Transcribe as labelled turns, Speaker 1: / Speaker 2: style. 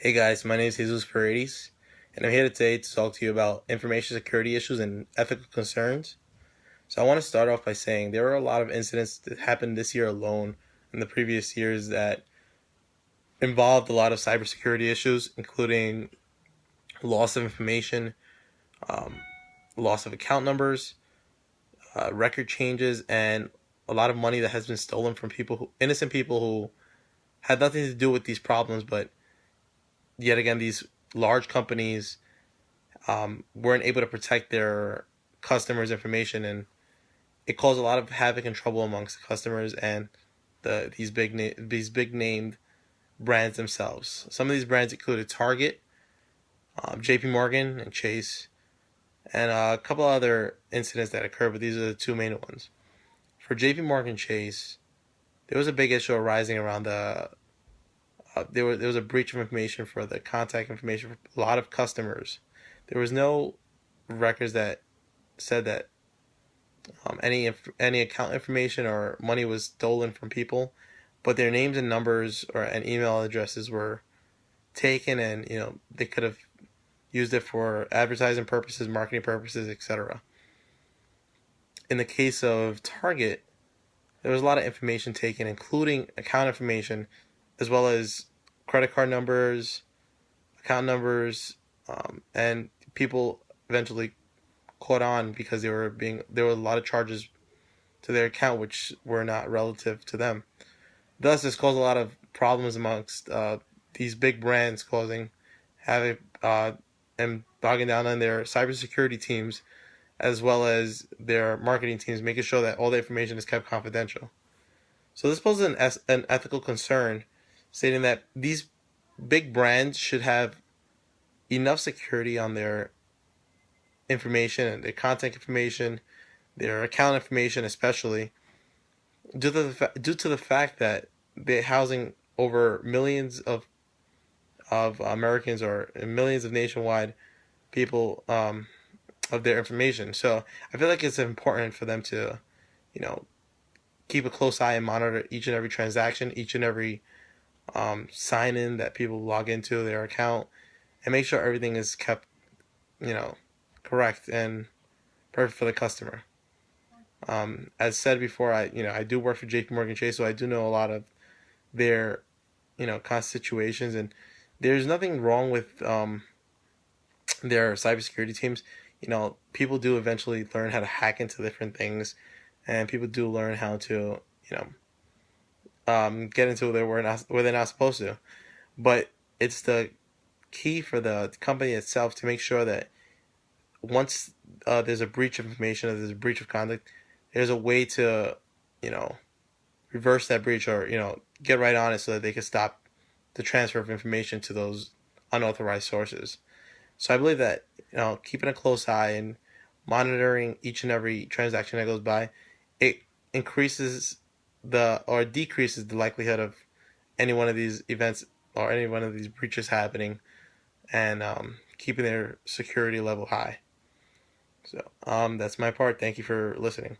Speaker 1: Hey guys, my name is Jesus Paredes, and I'm here today to talk to you about information security issues and ethical concerns. So I want to start off by saying there are a lot of incidents that happened this year alone and the previous years that involved a lot of cybersecurity issues, including loss of information, um, loss of account numbers, record changes, and a lot of money that has been stolen from innocent people who had nothing to do with these problems, but yet again, these large companies weren't able to protect their customers' information, and it caused a lot of havoc and trouble amongst the customers and these big named brands themselves. Some of these brands included Target, J.P. Morgan, and Chase, and a couple other incidents that occurred, but these are the two main ones. For J.P. Morgan Chase, there was a big issue arising around there was a breach of information for the contact information for a lot of customers. There was no records that said that any account information or money was stolen from people, but their names and numbers and email addresses were taken, and they could have used it for advertising purposes, marketing purposes, etc. In the case of Target, there was a lot of information taken, including account information, as well as credit card numbers, account numbers, and people eventually caught on because there were a lot of charges to their account which were not relative to them. Thus, this caused a lot of problems amongst these big brands, causing havoc and bogging down on their cybersecurity teams as well as their marketing teams, making sure that all the information is kept confidential. So this poses an ethical concern, stating that these big brands should have enough security on their information and their contact information, their account information, especially due to the fact that they're housing over millions of Americans or millions of nationwide people of their information. So I feel like it's important for them to, you know, keep a close eye and monitor each and every transaction, each and every sign in that people log into their account, and make sure everything is kept, you know, correct and perfect for the customer. As said before, I do work for J.P. Morgan Chase, so I do know a lot of their kind of situations, and there's nothing wrong with their cybersecurity teams. People do eventually learn how to hack into different things, and people do learn how to get into where they're not supposed to. But it's the key for the company itself to make sure that once there's a breach of information, or there's a breach of conduct, there's a way to you know reverse that breach, or get right on it so that they can stop the transfer of information to those unauthorized sources. So I believe that keeping a close eye and monitoring each and every transaction that goes by, it increases the or decreases the likelihood of any one of these events or any one of these breaches happening, and keeping their security level high. So that's my part. Thank you for listening.